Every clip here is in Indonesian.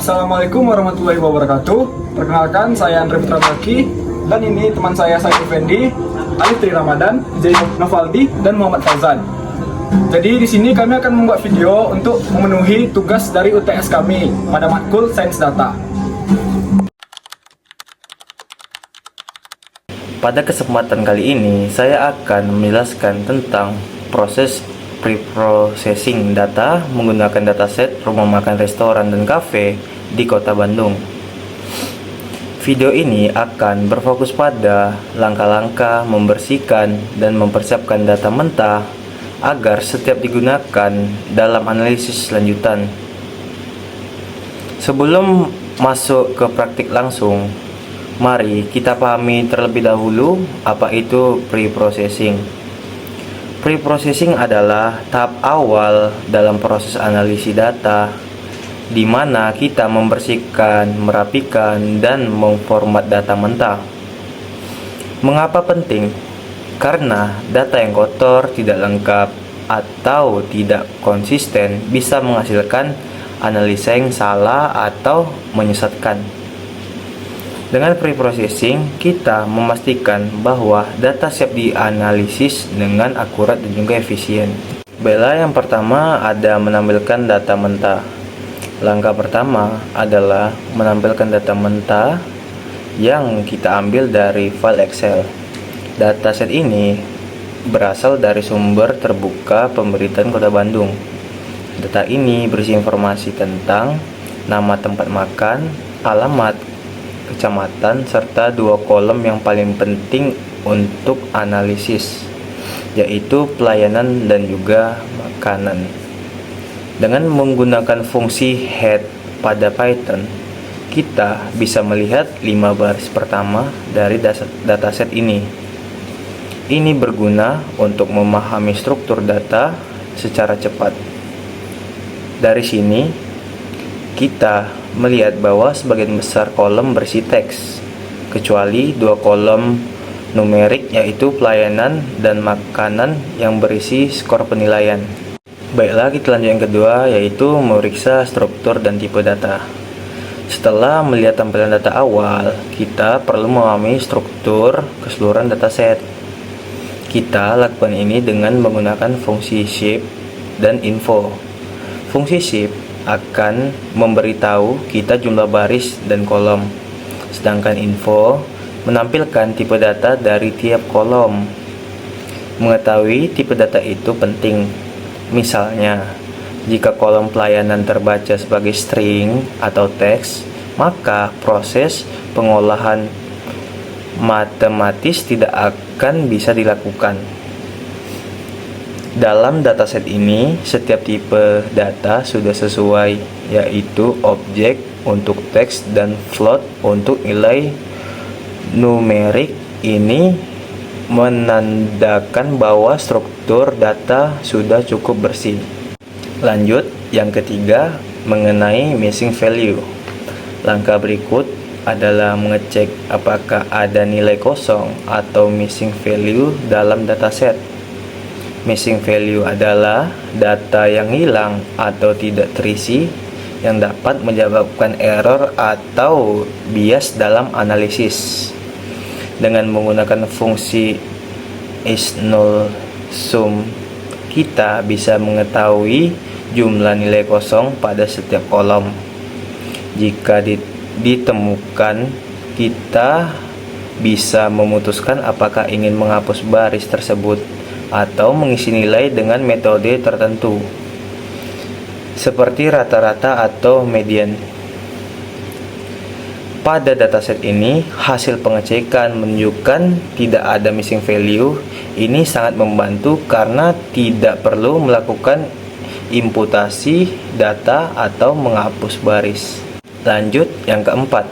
Assalamualaikum warahmatullahi wabarakatuh. Perkenalkan, saya Andre Putra Baki, dan ini teman saya Effendi, Alif Tri Ramadan, Zainab Novaldi, dan Muhammad Fauzan. Jadi di sini kami akan membuat video untuk memenuhi tugas dari UTS kami pada matkul Sains Data. Pada kesempatan kali ini, saya akan menjelaskan tentang proses pre-processing data menggunakan dataset rumah makan, restoran, dan kafe di Kota Bandung. Video ini akan berfokus pada langkah-langkah membersihkan dan mempersiapkan data mentah agar setiap digunakan dalam analisis lanjutan. Sebelum masuk ke praktik langsung, mari kita pahami terlebih dahulu apa itu pre-processing. Pre-processing adalah tahap awal dalam proses analisis data, di mana kita membersihkan, merapikan, dan memformat data mentah. Mengapa penting? Karena data yang kotor, tidak lengkap, atau tidak konsisten bisa menghasilkan analisa yang salah atau menyesatkan. Dengan pre-processing, kita memastikan bahwa data siap dianalisis dengan akurat dan juga efisien. Baiklah, yang pertama ada menampilkan data mentah. Langkah pertama adalah menampilkan data mentah yang kita ambil dari file Excel. Dataset ini berasal dari sumber terbuka pemerintahan Kota Bandung. Data ini berisi informasi tentang nama tempat makan, alamat, kecamatan, serta dua kolom yang paling penting untuk analisis, yaitu pelayanan dan juga makanan. Dengan menggunakan fungsi head pada Python, kita bisa melihat 5 baris pertama dari dataset ini. Ini berguna untuk memahami struktur data secara cepat. Dari sini, kita melihat bahwa sebagian besar kolom berisi teks, kecuali dua kolom numerik yaitu pelayanan dan makanan yang berisi skor penilaian. Baiklah, kita lanjut yang kedua, yaitu memeriksa struktur dan tipe data. Setelah melihat tampilan data awal, kita perlu memahami struktur keseluruhan dataset. Kita lakukan ini dengan menggunakan fungsi shape dan info. Fungsi shape akan memberitahu kita jumlah baris dan kolom, sedangkan info menampilkan tipe data dari tiap kolom. Mengetahui tipe data itu penting. Misalnya, jika kolom pelayanan terbaca sebagai string atau teks, maka proses pengolahan matematis tidak akan bisa dilakukan. Dalam dataset ini, setiap tipe data sudah sesuai, yaitu objek untuk teks dan float untuk nilai numerik. Ini menandakan bahwa struktur data sudah cukup bersih. Lanjut, yang ketiga, mengenai missing value. Langkah berikut adalah mengecek apakah ada nilai kosong atau missing value dalam dataset. Missing value adalah data yang hilang atau tidak terisi yang dapat menyebabkan error atau bias dalam analisis. Dengan menggunakan fungsi is_null_sum, kita bisa mengetahui jumlah nilai kosong pada setiap kolom. Jika ditemukan, kita bisa memutuskan apakah ingin menghapus baris tersebut atau mengisi nilai dengan metode tertentu, seperti rata-rata atau median. Pada dataset ini, hasil pengecekan menunjukkan tidak ada missing value. Ini sangat membantu karena tidak perlu melakukan imputasi data atau menghapus baris. Lanjut, yang keempat,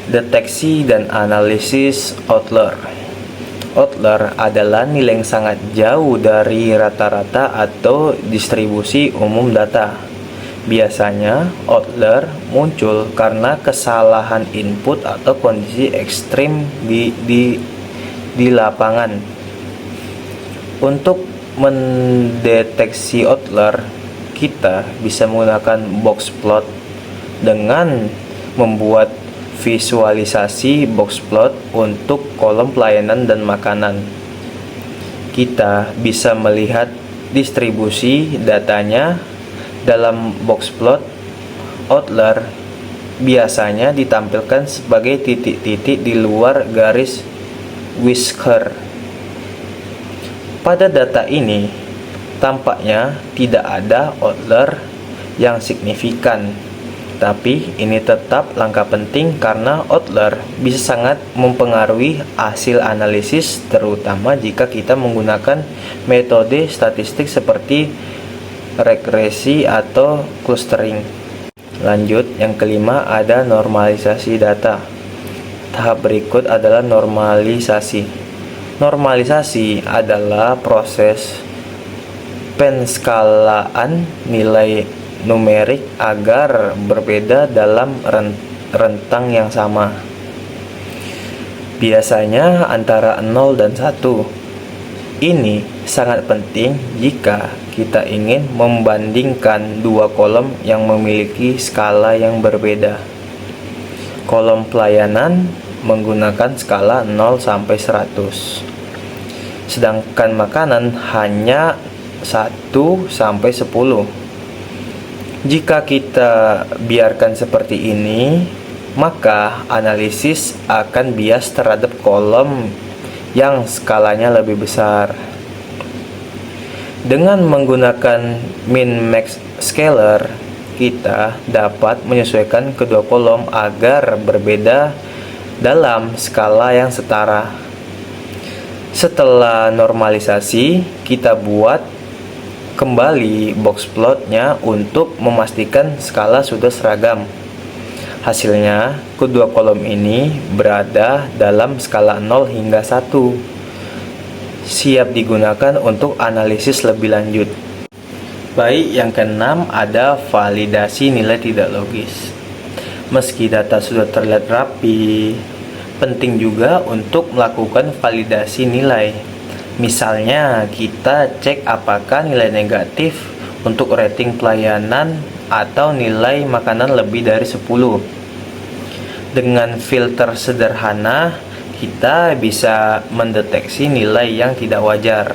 deteksi dan analisis outlier. Outlier adalah nilai yang sangat jauh dari rata-rata atau distribusi umum data. Biasanya, outlier muncul karena kesalahan input atau kondisi ekstrim di lapangan. Untuk mendeteksi outlier, kita bisa menggunakan box plot dengan membuat visualisasi box plot untuk kolom pelayanan dan makanan. Kita bisa melihat distribusi datanya dalam box plot. Outlier biasanya ditampilkan sebagai titik-titik di luar garis whisker. Pada data ini, tampaknya tidak ada outlier yang signifikan, tapi ini tetap langkah penting karena outlier bisa sangat mempengaruhi hasil analisis, terutama jika kita menggunakan metode statistik seperti regresi atau clustering. Lanjut, yang kelima ada normalisasi data. Tahap berikut adalah normalisasi. Normalisasi adalah proses penskalaan nilai numerik agar berbeda dalam rentang yang sama. Biasanya antara 0 dan 1. Ini sangat penting jika kita ingin membandingkan dua kolom yang memiliki skala yang berbeda. Kolom pelayanan menggunakan skala 0 sampai 100. Sedangkan makanan hanya 1 sampai 10. Jika kita biarkan seperti ini, maka analisis akan bias terhadap kolom yang skalanya lebih besar. Dengan menggunakan min-max scaler, kita dapat menyesuaikan kedua kolom agar berbeda dalam skala yang setara. Setelah normalisasi, kita buat kembali box plotnya untuk memastikan skala sudah seragam. Hasilnya, kedua kolom ini berada dalam skala 0 hingga 1, siap digunakan untuk analisis lebih lanjut. Baik, yang keenam ada validasi nilai tidak logis. Meski data sudah terlihat rapi, penting juga untuk melakukan validasi nilai. Misalnya, kita cek apakah nilai negatif untuk rating pelayanan atau nilai makanan lebih dari 10. Dengan filter sederhana, kita bisa mendeteksi nilai yang tidak wajar.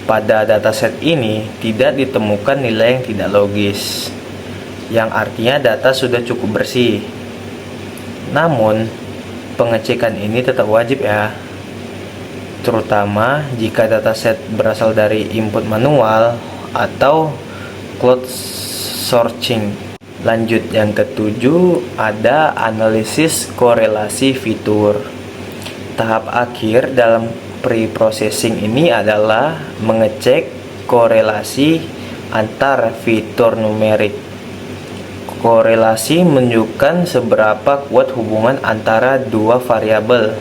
Pada dataset ini tidak ditemukan nilai yang tidak logis, yang artinya data sudah cukup bersih. Namun, pengecekan ini tetap wajib ya, terutama jika dataset berasal dari input manual atau cloud searching. Lanjut, yang ketujuh ada analisis korelasi fitur. Tahap akhir dalam pre-processing ini adalah mengecek korelasi antar fitur numerik. Korelasi menunjukkan seberapa kuat hubungan antara dua variabel.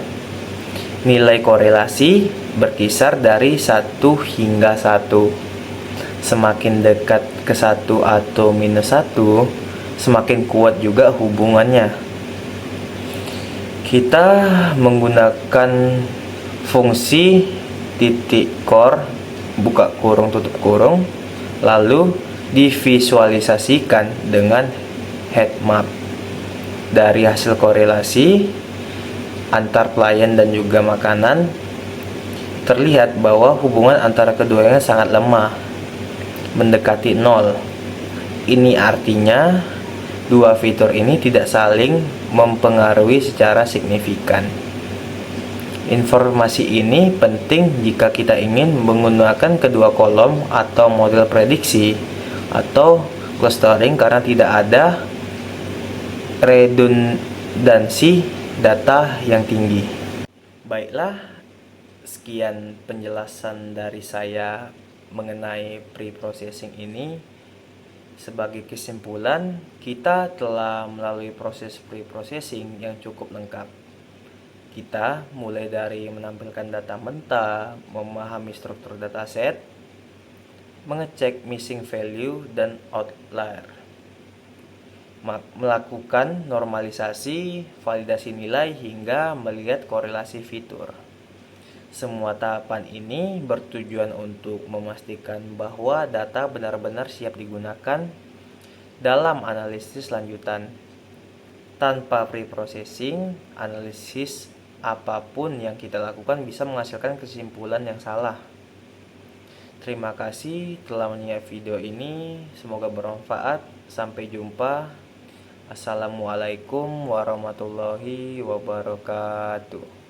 Nilai korelasi berkisar dari 1 hingga 1. Semakin dekat ke 1 atau minus 1, semakin kuat juga hubungannya. Kita menggunakan fungsi titik core, buka kurung tutup kurung, lalu divisualisasikan dengan heat map. Dari hasil korelasi antar pelayan dan juga makanan, terlihat bahwa hubungan antara keduanya sangat lemah, mendekati 0. Ini artinya dua fitur ini tidak saling mempengaruhi secara signifikan. Informasi ini penting jika kita ingin menggunakan kedua kolom atau model prediksi atau clustering karena tidak ada redundansi data yang tinggi. Baiklah, sekian penjelasan dari saya mengenai pre-processing ini. Sebagai kesimpulan, kita telah melalui proses pre-processing yang cukup lengkap. Kita mulai dari menampilkan data mentah, memahami struktur dataset, mengecek missing value dan outlier, melakukan normalisasi, validasi nilai, hingga melihat korelasi fitur. Semua tahapan ini bertujuan untuk memastikan bahwa data benar-benar siap digunakan dalam analisis lanjutan. Tanpa pre-processing, analisis apapun yang kita lakukan bisa menghasilkan kesimpulan yang salah. Terima kasih telah menyimak video ini, semoga bermanfaat. Sampai jumpa. Assalamualaikum warahmatullahi wabarakatuh.